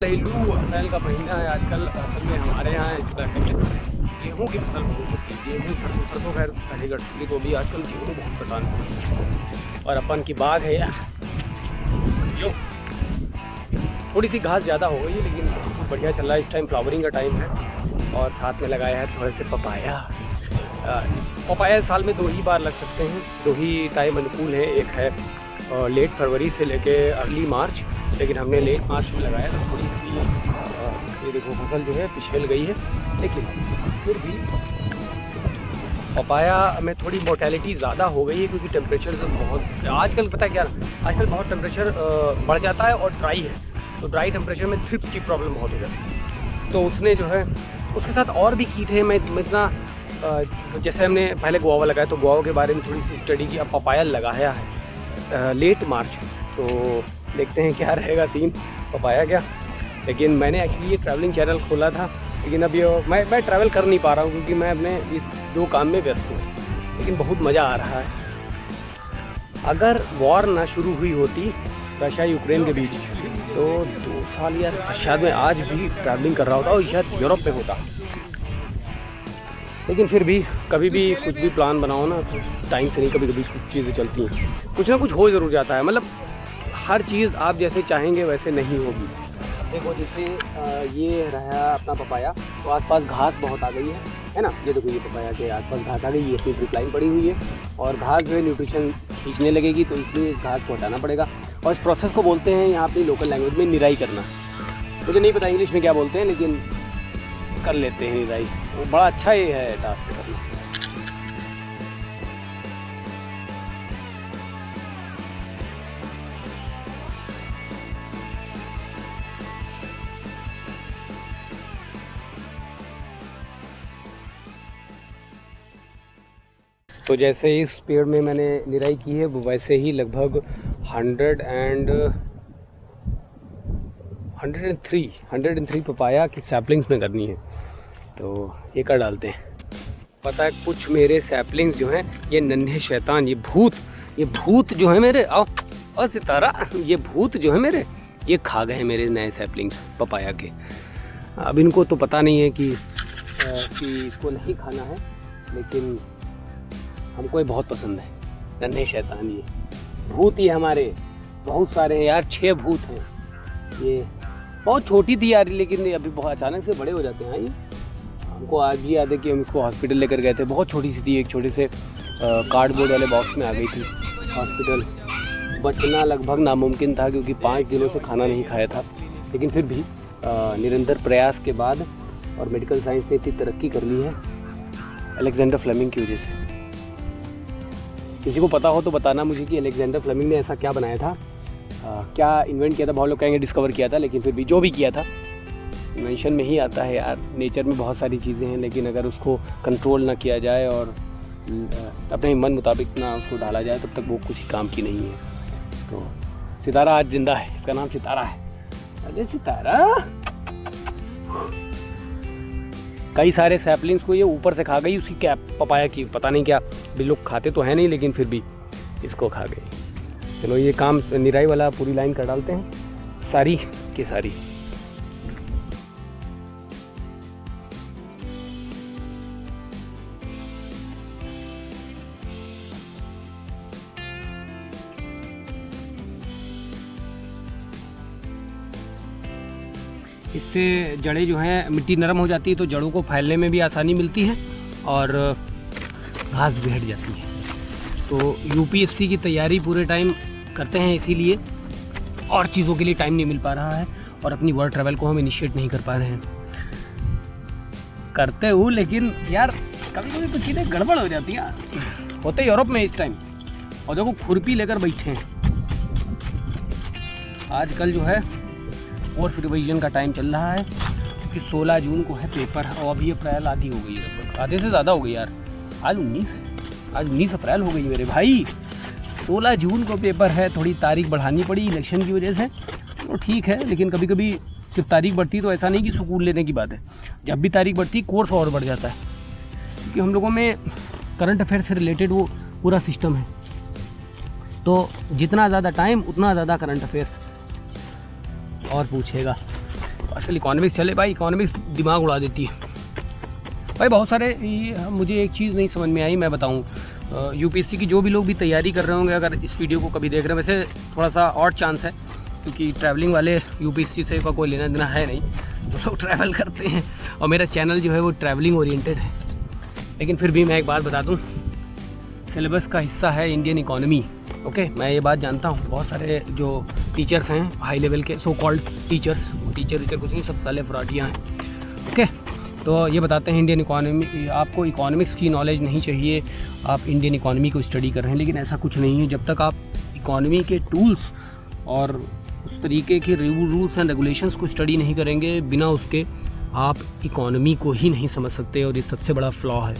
पहलू अप्रैल का महीना है आजकल। असल में हमारे यहाँ इस इलाके में गेहूँ की फसल बहुत होती है। गेहूँ सरसों खैर पहले कट चुकी, तो अभी आजकल गेहूँ बहुत कटान है। और अपन की बाग है यार, जो थोड़ी सी घास ज़्यादा हो गई है, लेकिन बहुत बढ़िया चल रहा है। इस टाइम फ्लावरिंग का टाइम है और साथ में लगाया है थोड़े से पपाया। पपाया साल में 2 ही बार लग सकते हैं, 2 ही टाइम अनुकूल है। एक है लेट फरवरी से लेके अर्ली मार्च, लेकिन हमने लेट मार्च में लगाया तो थोड़ी सी ये देखो फसल जो है पिछल गई है, लेकिन फिर भी पपाया में थोड़ी मोर्टेलिटी ज़्यादा हो गई है, क्योंकि टेम्परेचर से बहुत आजकल पता है क्या, आजकल बहुत टेम्परेचर बढ़ जाता है और ड्राई है, तो ड्राई टेम्परेचर में थ्रिप्स की प्रॉब्लम बहुत हो जाती है। तो उसने जो है उसके साथ और भी कीट है। मैं इतना जैसे हमने पहले गुआवा लगाया, तो गुआवा के बारे में थोड़ी सी स्टडी की। अब पपाया लगाया है लेट मार्च, तो देखते हैं क्या रहेगा सीन पपाया क्या। लेकिन मैंने एक्चुअली ये ट्रैवलिंग चैनल खोला था, लेकिन अब ये मैं ट्रैवल कर नहीं पा रहा हूँ, क्योंकि मैं अपने इस 2 काम में व्यस्त हूँ। लेकिन बहुत मज़ा आ रहा है। अगर वॉर ना शुरू हुई होती रशिया यूक्रेन के बीच, तो 2 साल या शायद मैं आज भी ट्रैवलिंग कर रहा होता और शायद यूरोप में होता। लेकिन फिर भी कभी भी कुछ भी प्लान बनाओ ना, तो टाइम से नहीं, कभी कभी कुछ चीज़ें चलती हैं, कुछ ना कुछ हो ज़रूर जाता है। मतलब हर चीज़ आप जैसे चाहेंगे वैसे नहीं होगी। देखो जैसे ये रहा अपना पपाया, तो आसपास घास बहुत आ गई है ना। ये देखो ये पपाया के आसपास घास आ गई है, इसमें ड्रिप लाइन पड़ी हुई है और घास जो है न्यूट्रिशन खींचने लगेगी, तो इसलिए घास को हटाना पड़ेगा। और इस प्रोसेस को बोलते हैं यहाँ अपनी लोकल लैंग्वेज में निराई करना। मुझे नहीं पता इंग्लिश में क्या बोलते हैं, लेकिन कर लेते हैं निराई। तो बड़ा अच्छा ये है टास्क करना। तो जैसे इस पेड़ में मैंने निराई की है, वैसे ही लगभग 103 पपाया की सैपलिंग्स में करनी है। तो ये कर डालते हैं। पता है कुछ मेरे सैपलिंग्स जो हैं, ये नन्हे शैतान, ये भूत जो है मेरे, और सितारा, ये भूत जो है मेरे, ये खा गए मेरे नए सैपलिंग्स पपाया के। अब इनको तो पता नहीं है कि इसको नहीं खाना है, लेकिन हमको ये बहुत पसंद है। नन्हे शैतान, ये भूत ही हमारे बहुत सारे हैं यार, 6 भूत हैं। ये बहुत छोटी थी यार, लेकिन ये अभी बहुत अचानक से बड़े हो जाते हैं। ये हमको आज भी याद है कि हम इसको हॉस्पिटल लेकर गए थे। बहुत छोटी सी थी, एक छोटे से कार्डबोर्ड वाले बॉक्स में आ गई थी हॉस्पिटल। बचना लगभग नामुमकिन था, क्योंकि 5 दिनों से खाना नहीं खाया था। लेकिन फिर भी निरंतर प्रयास के बाद और मेडिकल साइंस ने इतनी तरक्की कर ली है अलेक्जेंडर फ्लेमिंग की वजह से। किसी को पता हो तो बताना मुझे कि अलेक्जेंडर फ्लेमिंग ने ऐसा क्या बनाया था, क्या इन्वेंट किया था। बहुत लोग कहेंगे डिस्कवर किया था, लेकिन फिर भी जो भी किया था इन्वेंशन में ही आता है यार। नेचर में बहुत सारी चीज़ें हैं, लेकिन अगर उसको कंट्रोल ना किया जाए और अपने मन मुताबिक ना उसको डाला जाए, तब तक वो किसी काम की नहीं है। तो सितारा आज जिंदा है, इसका नाम सितारा है। अरे सितारा, कई सारे सैपलिंग्स को ये ऊपर से खा गई, उसकी क्या पपाया की पता नहीं क्या। भी लोग खाते तो है नहीं, लेकिन फिर भी इसको खा गई। चलो ये काम निराई वाला पूरी लाइन कर डालते हैं, सारी की सारी। इससे जड़ें जो हैं, मिट्टी नरम हो जाती है, तो जड़ों को फैलने में भी आसानी मिलती है और घास भी हट जाती है। तो यूपीएससी की तैयारी पूरे टाइम करते हैं, इसीलिए और चीज़ों के लिए टाइम नहीं मिल पा रहा है, और अपनी वर्ल्ड ट्रैवल को हम इनिशिएट नहीं कर पा रहे हैं। करते हूँ, लेकिन यार कभी कभी तो चीज़ें गड़बड़ हो जाती है। होते यूरोप में इस टाइम, और देखो खुरपी लेकर बैठे हैं। आजकल जो है कोर्स रिवीजन का टाइम चल रहा है, कि 16 जून को है पेपर, और अभी अप्रैल आधी हो गई है, आधे से ज़्यादा हो गई यार। आज 19 है, आज 19 अप्रैल हो गई मेरे भाई। 16 जून को पेपर है। थोड़ी तारीख बढ़ानी पड़ी इलेक्शन की वजह से, तो ठीक है। लेकिन कभी कभी जब तारीख बढ़ती तो ऐसा नहीं कि सुकून लेने की बात है, जब भी तारीख बढ़ती कोर्स और बढ़ जाता है, क्योंकि हम लोगों में करंट अफेयर से रिलेटेड वो पूरा सिस्टम है। तो जितना ज़्यादा टाइम उतना ज़्यादा करंट अफेयर्स और पूछेगा। आजकल इकोनॉमिक्स चले भाई, इकोनॉमिक्स दिमाग उड़ा देती है भाई। बहुत सारे मुझे एक चीज़ नहीं समझ में आई, मैं बताऊँ। यूपीएससी की जो भी लोग भी तैयारी कर रहे होंगे, अगर इस वीडियो को कभी देख रहे हैं, वैसे थोड़ा सा और चांस है क्योंकि ट्रैवलिंग वाले यूपीएससी से का कोई लेना देना है नहीं, जो लोग ट्रैवल करते हैं, और मेरा चैनल जो है वो ट्रैवलिंग ओरिएंटेड है। लेकिन फिर भी मैं एक बात बता दूं, सिलेबस का हिस्सा है इंडियन इकोनॉमी। ओके, मैं ये बात जानता हूँ। बहुत सारे जो टीचर्स हैं हाई लेवल के, सो कॉल्ड टीचर्स, टीचर कुछ नहीं, सब साले फ्रॉडियाँ हैं। ओके, तो ये बताते हैं इंडियन इकोनॉमी, आपको इकोनॉमिक्स की नॉलेज नहीं चाहिए, आप इंडियन इकोनॉमी को स्टडी कर रहे हैं। लेकिन ऐसा कुछ नहीं है। जब तक आप इकोनॉमी के टूल्स और उस तरीके के रूल्स एंड रेगुलेशंस को स्टडी नहीं करेंगे, बिना उसके आप इकोनॉमी को ही नहीं समझ सकते, और ये सबसे बड़ा फ्लॉ है।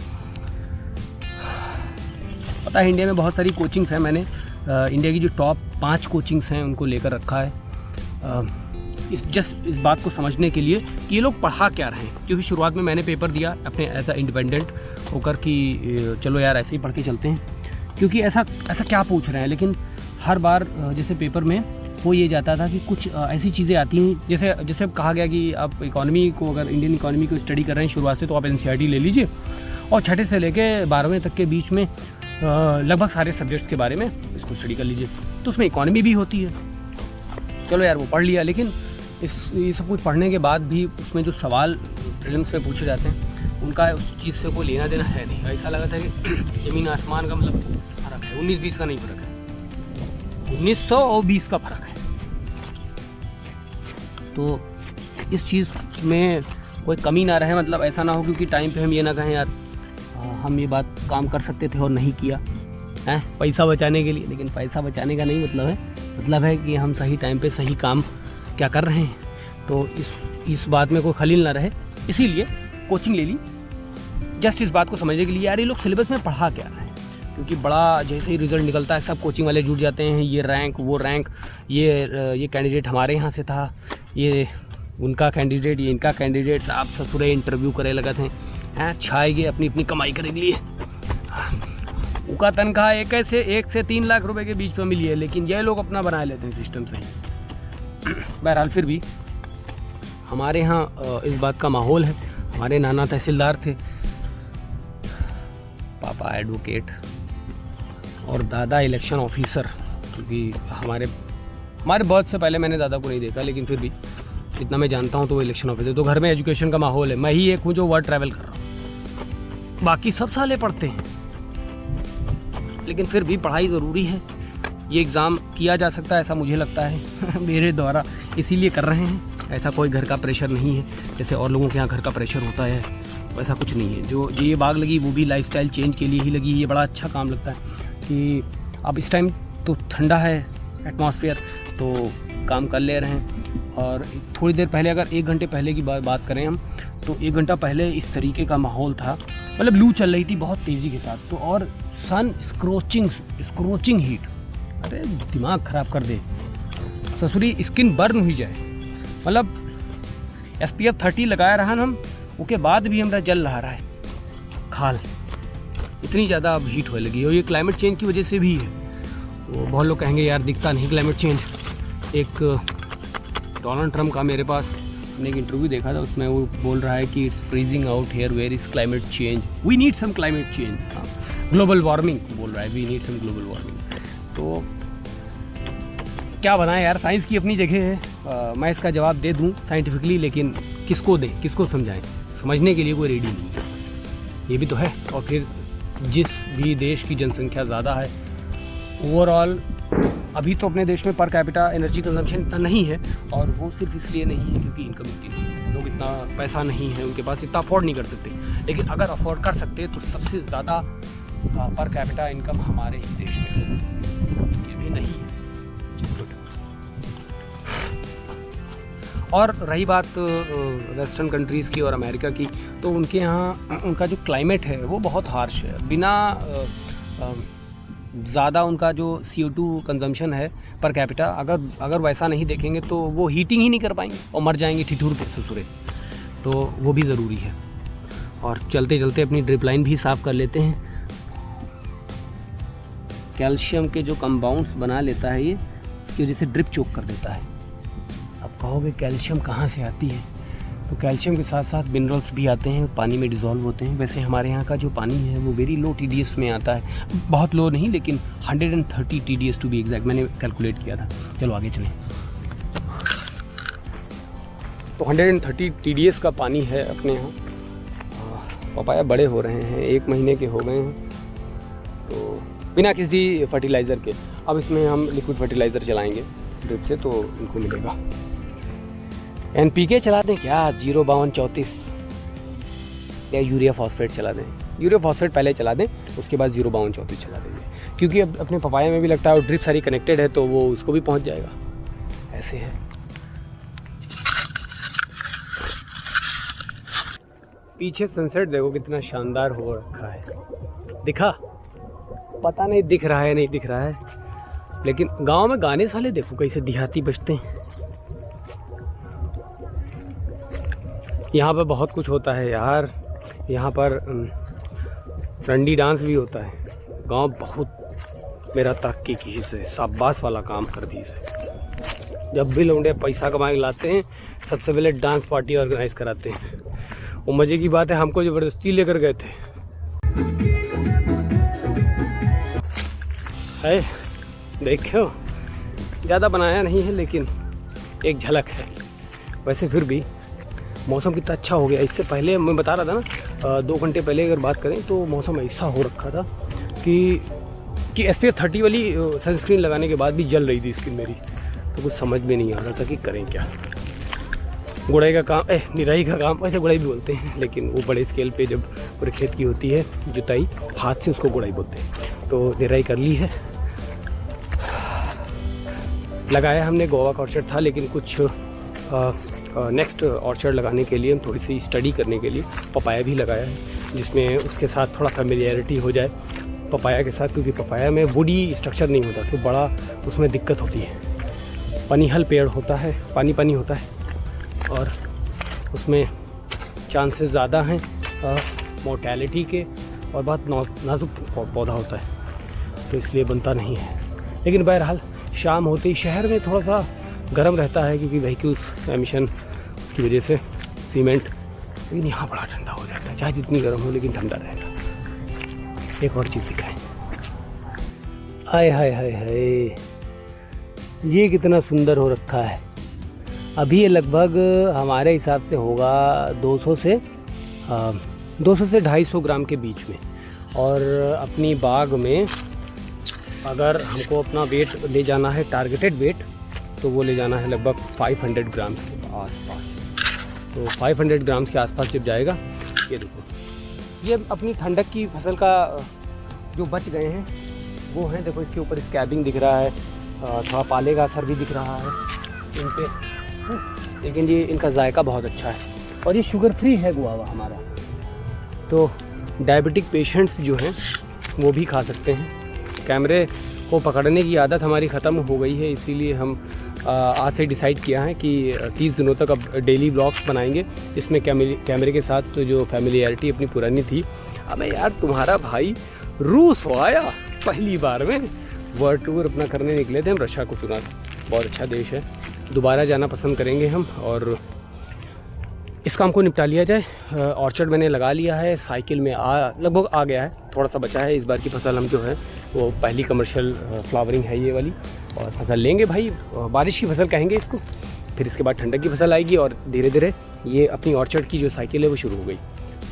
पता है इंडिया में बहुत सारी कोचिंग्स हैं, मैंने इंडिया की जो टॉप 5 कोचिंग्स हैं उनको लेकर रखा है, इस बात को समझने के लिए कि ये लोग पढ़ा क्या रहे हैं। क्योंकि शुरुआत में मैंने पेपर दिया अपने एज अ इंडिपेंडेंट होकर कि चलो यार ऐसे ही पढ़ के चलते हैं, क्योंकि ऐसा क्या पूछ रहे हैं। लेकिन हर बार जैसे पेपर में हो ये जाता था कि कुछ ऐसी चीज़ें आती हैं, जैसे कहा गया कि आप इकोनॉमी को, अगर इंडियन इकोनॉमी को स्टडी कर रहे हैं शुरुआत से, तो आप एनसीईआरटी ले लीजिए और 6ठे से लेके 12वें तक के बीच में लगभग सारे सब्जेक्ट्स के बारे में इसको स्टडी कर लीजिए। तो उसमें इकोनॉमी भी होती है। चलो यार वो पढ़ लिया, लेकिन ये सब कुछ पढ़ने के बाद भी उसमें जो सवाल प्रीलिम्स में पूछे जाते हैं उनका उस चीज़ से कोई लेना देना है नहीं। ऐसा लगा था कि ज़मीन आसमान का मतलब फ़र्क है, 19-20 का नहीं फ़र्क है, 1900 और 20 का फ़र्क है। तो इस चीज़ में कोई कमी ना रहे, मतलब ऐसा ना हो क्योंकि टाइम पे हम ये ना कहें यार हम ये बात काम कर सकते थे और नहीं किया है पैसा बचाने के लिए। लेकिन पैसा बचाने का नहीं मतलब है कि हम सही टाइम पे सही काम क्या कर रहे हैं। तो इस बात में कोई खलील ना रहे, इसीलिए कोचिंग ले ली, जस्ट इस बात को समझने के लिए यार ये लोग सिलेबस में पढ़ा क्या रहे हैं। क्योंकि बड़ा जैसे ही रिज़ल्ट निकलता है सब कोचिंग वाले जुट जाते हैं, ये रैंक वो रैंक, ये कैंडिडेट हमारे यहाँ से था, ये उनका कैंडिडेट, ये इनका कैंडिडेट, आप ससुरे इंटरव्यू करे लगा थे हैं, छाएंगे अपनी कमाई करने के लिए। उनका तनख्वाह 1 से 3 लाख रुपए के बीच में मिली है, लेकिन ये लोग अपना बना लेते हैं सिस्टम से ही। बहरहाल फिर भी हमारे यहाँ इस बात का माहौल है। हमारे नाना तहसीलदार थे, पापा एडवोकेट और दादा इलेक्शन ऑफिसर। क्योंकि हमारे बर्थ से पहले मैंने दादा को नहीं देखा, लेकिन फिर भी जितना मैं जानता हूँ तो वो इलेक्शन ऑफिसर। तो घर में एजुकेशन का माहौल है। मैं ही एक हूँ जो वर्ल्ड ट्रैवल कर रहा हूँ, बाकी सब साले पढ़ते हैं। लेकिन फिर भी पढ़ाई ज़रूरी है। ये एग्ज़ाम किया जा सकता है ऐसा मुझे लगता है मेरे द्वारा, इसीलिए कर रहे हैं। ऐसा कोई घर का प्रेशर नहीं है जैसे और लोगों के यहाँ घर का प्रेशर होता है, वैसा कुछ नहीं है। जो ये बाग लगी वो भी लाइफस्टाइल चेंज के लिए ही लगी। ये बड़ा अच्छा काम लगता है कि अब इस टाइम तो ठंडा है एटमॉस्फेयर, तो काम कर ले रहे हैं। और थोड़ी देर पहले, अगर 1 घंटे पहले की बात करें हम, तो 1 घंटा पहले इस तरीके का माहौल था, मतलब लू चल रही थी बहुत तेज़ी के साथ, तो और सन स्क्रोचिंग हीट, अरे दिमाग ख़राब कर दे, ससुरी स्किन बर्न हुई जाए। मतलब SPF 30 लगाया रहा हम, उसके बाद भी हमारा जल रहा है खाल, इतनी ज़्यादा अब हीट होने लगी। और ये क्लाइमेट चेंज की वजह से भी है। तो बहुत लोग कहेंगे यार दिखता नहीं क्लाइमेट चेंज। एक डोनाल्ड ट्रम्प का मेरे पास मैंने एक इंटरव्यू देखा था, उसमें वो बोल रहा है कि it's freezing out here, where is climate change, we need some climate change, global warming बोल रहा है, we need some global warming. तो क्या बनाए यार, साइंस की अपनी जगह है। मैं इसका जवाब दे दूं साइंटिफिकली, लेकिन किसको दें, किसको समझाएं? समझने के लिए कोई रेडी नहीं है, ये भी तो है। और फिर जिस भी देश की जनसंख्या ज़्यादा है, ओवरऑल अभी तो अपने देश में पर कैपिटा एनर्जी कंजम्पशन इतना नहीं है, और वो सिर्फ इसलिए नहीं है क्योंकि इनकम इतनी नहीं है, लोग इतना पैसा नहीं है उनके पास, इतना अफोर्ड नहीं कर सकते। लेकिन अगर अफोर्ड कर सकते तो सबसे ज़्यादा पर कैपिटा इनकम हमारे ही देश में है, ये भी नहीं है। और रही बात वेस्टर्न कंट्रीज़ की और अमेरिका की, तो उनके यहाँ उनका जो क्लाइमेट है वो बहुत हार्श है। बिना ज़्यादा उनका जो CO2 कंजम्पशन है पर कैपिटा, अगर वैसा नहीं देखेंगे तो वो हीटिंग ही नहीं कर पाएंगे और मर जाएंगे ठिठुर के ससुरे। तो वो भी ज़रूरी है। और चलते चलते अपनी ड्रिप लाइन भी साफ़ कर लेते हैं। कैल्शियम के जो कंपाउंड्स बना लेता है ये, की वजह से ड्रिप चोक कर देता है। अब कहोगे कैल्शियम कहाँ से आती है? तो कैल्शियम के साथ साथ मिनरल्स भी आते हैं, पानी में डिज़ोल्व होते हैं। वैसे हमारे यहाँ का जो पानी है वो वेरी लो TDS में आता है, बहुत लो नहीं लेकिन 130 TDS टू बी एग्जैक्ट, मैंने कैलकुलेट किया था। चलो आगे चलें। तो 130 TDS का पानी है अपने यहाँ। पपाया बड़े हो रहे हैं, 1 महीने के हो गए हैं, तो बिना किसी फर्टिलाइज़र के। अब इसमें हम लिक्विड फर्टिलाइज़र चलाएँगे ड्रिप से, तो इनको मिलेगा। NPK चला दें क्या, 05234 या यूरिया फॉस्फेट चला दें। यूरिया फॉस्फेट पहले चला दें, उसके बाद 05234 चला देंगे, क्योंकि अब अपने पपाया में भी लगता है और ड्रिप सारी कनेक्टेड है तो वो उसको भी पहुंच जाएगा। ऐसे है। पीछे सनसेट देखो कितना शानदार हो रखा है, दिखा? पता नहीं दिख रहा है नहीं दिख रहा है, लेकिन गांव में गाने साले देखो कैसे देहाती बजते हैं। यहाँ पर बहुत कुछ होता है यार, यहाँ पर रंडी डांस भी होता है। गांव बहुत मेरा तरक्की की इसे, शाबाश वाला काम कर दी इसे। जब भी लौंडे पैसा कमा के लाते हैं, सबसे पहले डांस पार्टी ऑर्गेनाइज कराते हैं। वो मज़े की बात है, हमको ज़बरदस्ती लेकर गए थे। है देखो, ज़्यादा बनाया नहीं है लेकिन एक झलक है। वैसे फिर भी मौसम कितना अच्छा हो गया। इससे पहले मैं बता रहा था ना, 2 घंटे पहले अगर बात करें तो मौसम ऐसा हो रखा था कि SPF 30 वाली सनस्क्रीन लगाने के बाद भी जल रही थी स्किन मेरी। तो कुछ समझ में नहीं आ रहा था कि करें क्या। गुड़ाई का काम, निराई का काम, वैसे गुड़ाई भी बोलते हैं, लेकिन वो बड़े स्केल पे जब पूरे खेत की होती है जुताई, हाथ से उसको गुड़ाई बोलते हैं। तो निराई कर ली है, लगाया हमने। गोवा का ऑर्चर्ड था, लेकिन कुछ नेक्स्ट ऑर्चर्ड लगाने के लिए, थोड़ी सी स्टडी करने के लिए पपाया भी लगाया है, जिसमें उसके साथ थोड़ा फैमिलियरिटी हो जाए पपाया के साथ, क्योंकि पपाया में वुडी स्ट्रक्चर नहीं होता तो बड़ा उसमें दिक्कत होती है। पनीहल पेड़ होता है, पानी पानी होता है, और उसमें चांसेस ज़्यादा हैं मोर्टेलिटी के, और बहुत नाजुक पौधा होता है, तो इसलिए बनता नहीं है। लेकिन बहरहाल शाम होते ही शहर में थोड़ा सा गर्म रहता है, क्योंकि व्हीकल्स एमिशन की वजह से, सीमेंट। लेकिन यहाँ बड़ा ठंडा हो जाता है, चाहे जितनी गर्म हो लेकिन ठंडा रहेगा। एक और चीज़ दिखाएं, आय हाय हाय हाय, ये कितना सुंदर हो रखा है। अभी ये लगभग हमारे हिसाब से होगा 200 से 250 ग्राम के बीच में। और अपनी बाग में अगर हमको अपना वेट ले जाना है, टारगेटेड वेट, तो वो ले जाना है लगभग 500 ग्राम के आसपास। तो 500 ग्राम्स के आसपास जब जाएगा, ये देखो, ये अपनी ठंडक की फसल का जो बच गए हैं वो हैं। देखो इसके ऊपर स्कैबिंग दिख रहा है, थोड़ा पाले का असर भी दिख रहा है इन पे, लेकिन ये इनका जायका बहुत अच्छा है। और ये शुगर फ्री है गुआवा हमारा, तो डायबिटिक पेशेंट्स जो हैं वो भी खा सकते हैं। कैमरे को पकड़ने की आदत हमारी ख़त्म हो गई है, इसीलिए हम आज से डिसाइड किया है कि 30 दिनों तक अब डेली व्लॉग्स बनाएंगे। इसमें कैमरे के साथ तो जो फैमिलियरिटी अपनी पुरानी थी। अबे यार, तुम्हारा भाई रूस हो आया पहली बार में, वर्ल्ड टूर अपना करने निकले थे हम। रशिया को चुना, बहुत अच्छा देश है, दोबारा जाना पसंद करेंगे हम। और इस काम को निपटा लिया जाए। ऑर्चर्ड मैंने लगा लिया है, साइकिल में लगभग आ गया है, थोड़ा सा बचा है। इस बार की फसल हम जो है वो पहली कमर्शियल फ्लावरिंग है ये वाली, और फसल लेंगे भाई, बारिश की फसल कहेंगे इसको। फिर इसके बाद ठंडक की फसल आएगी, और धीरे धीरे ये अपनी ऑर्चर्ड की जो साइकिल है वो शुरू हो गई,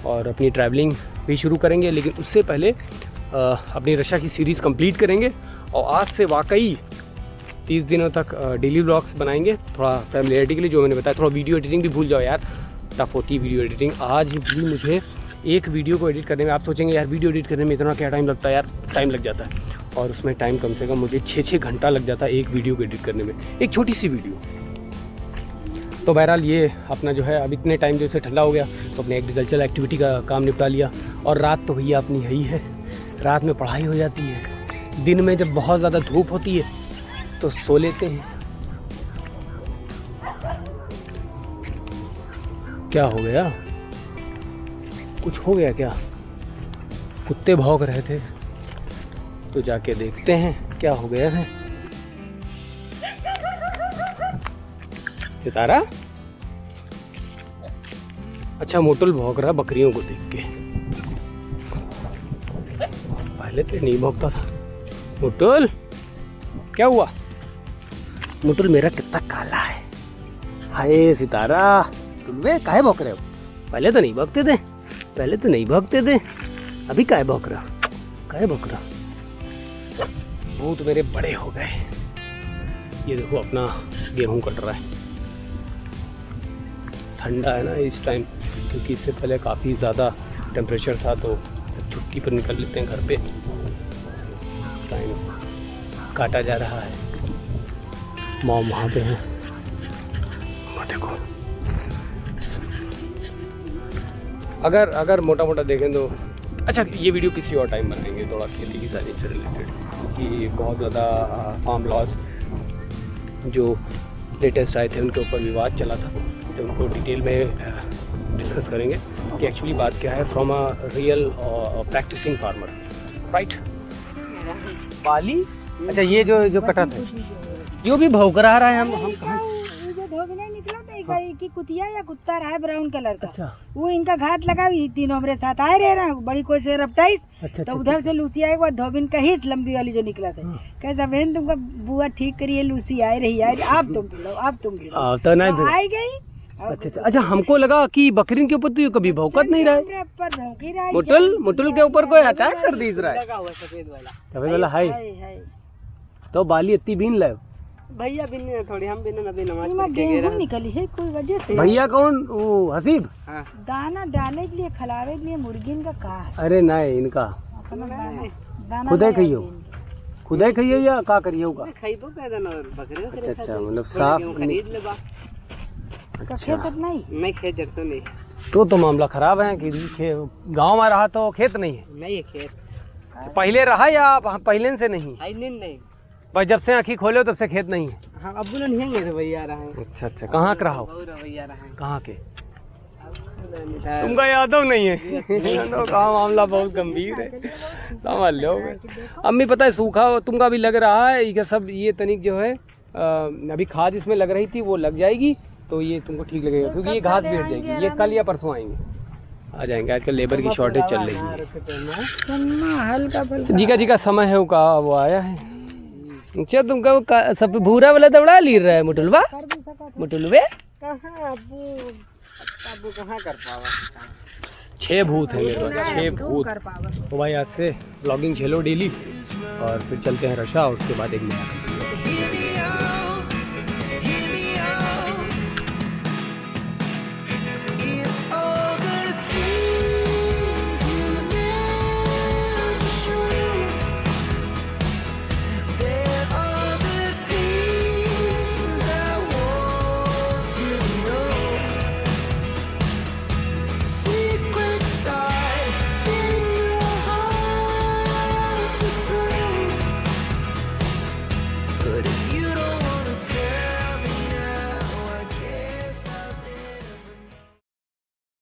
और अपनी ट्रैवलिंग भी शुरू करेंगे। लेकिन उससे पहले अपनी रशिया की सीरीज़ कंप्लीट करेंगे, और आज से वाकई 30 दिनों तक डेली व्लॉग्स बनाएंगे। थोड़ा फैमिलियरिटी के लिए जो मैंने बताया, थोड़ा वीडियो एडिटिंग भी भूल जाओ यार, टफ होती है वीडियो एडिटिंग। आज भी मुझे एक वीडियो को एडिट करने में, आप सोचेंगे यार वीडियो एडिट करने में इतना क्या टाइम लगता है, यार टाइम लग जाता है। और उसमें टाइम कम से कम मुझे 6-6 घंटा लग जाता है एक वीडियो को एडिट करने में, एक छोटी सी वीडियो। तो बहरहाल ये अपना जो है, अब इतने टाइम जो से ठंडा हो गया तो अपने एग्रीकल्चरल एक्टिविटी का काम निपटा लिया। और रात तो भैया अपनी है ही है, रात में पढ़ाई हो जाती है। दिन में जब बहुत ज़्यादा धूप होती है तो सो लेते हैं। क्या हो गया, कुछ हो गया क्या? कुत्ते भौंक रहे थे, तो जाके देखते हैं क्या हो गया है। सितारा अच्छा मोटुल भौंक रहा है बकरियों को देख के, पहले तो नहीं भौंकता था। मोटुल क्या हुआ? मोटुल मेरा कितना काला है, हाय सितारा। वे काहे भौंक रहे हो? पहले तो नहीं भौंकते थे, पहले तो नहीं भौंकते थे, अभी काहे भौंक रहा? काहे भौंक रहा? बहुत मेरे बड़े हो गए। ये देखो अपना गेहूं कट रहा है, ठंडा है ना इस टाइम, क्योंकि इससे पहले काफ़ी ज़्यादा टेम्परेचर था, तो छुट्टी पर निकल लेते हैं घर पे। टाइम काटा जा रहा है, मॉम वहाँ पे हैं, देखो। अगर मोटा मोटा देखें तो अच्छा, ये वीडियो किसी और टाइम बनाएंगे, थोड़ा खेती की सारी से रिलेटेड, कि बहुत ज़्यादा फार्म लॉस जो लेटेस्ट आए थे उनके ऊपर विवाद चला था, तो उनको डिटेल में डिस्कस करेंगे कि एक्चुअली बात क्या है, from a real practicing farmer, right. Bali, अच्छा ये जो कटा था, जो भी भौंकरा रहा है, हम कहाँ निकला था कि कुतिया या कुत्ता रहा है ब्राउन कलर का। अच्छा, वो इनका घात लगा, तीनों मेरे साथ आए रह रहा है, बड़ी कोई से रपटाइस। अच्छा, तो उधर से लूसी आई, वो धोबिन का हिस्स लंबी वाली जो निकला था। कैसा बहन तुमका बुआ ठीक करिए, लूसी आई रही, अब तुम भिड़ो, अब तुम भिड़ो, तो नहीं आई गई। अच्छा, हमको लगा कि बकरीन के ऊपर तो ये कभी भौंकत नहीं रहा है। मुटुल के ऊपर कोई अटैक कर दी रहा है, सफेद वाला है। तो बाली इतनी बीन लाए भैया बिन थोड़ी, हम बिन नबी नमाज पढ़ के गेरा निकली है कोई वजह से। भैया कौन? वो हसीब। हाँ। दाना डालने के लिए, खिलावे के लिए मुर्गिन का का है? अरे नहीं, इनका खुदे खाइयो, खुदे खाइयो या का करियो का? खाइबो का दाना बकरे। अच्छा, मतलब साफ खरीद ले बा। अच्छा, खेत नहीं खेत जरतो नहीं, तो मामला खराब है कि गांव में रहा तो खेत नहीं है। नहीं है खेत, पहले रहा या पहले से नहीं? नहीं, पर जब से आँखी खोले तब से खेत नहीं है। हाँ, अब्बू नहीं है भैया रहा है। अच्छा, कहाँ का रहा? भैया रहा है। कहाँ के? तुमका यादव नहीं है? का मामला बहुत गंभीर है, समझ लो। अम्मी पता है सूखा तुमका भी लग रहा है, ये सब ये तनिक जो है अभी खाद इसमें लग रही थी, वो लग जाएगी तो ये तुमको ठीक लगेगा, क्योंकि ये घास भी हट जाएगी। ये कल या परसों आएंगे, आ जाएंगे। आजकल लेबर की शॉर्टेज चल रही है। जी का समय है वो आया है। अच्छा, तुमका सब भूरा वाला दौड़ा ली रहा है मुटुलवा? मुटुलवे कहाँ अब्बू कहाँ कर पावा? 6 भूत है मेरे पास, 6 भूत। तो भाई आज से ब्लॉगिंग झेलो डेली, और फिर चलते हैं रशा, और उसके बाद एक नया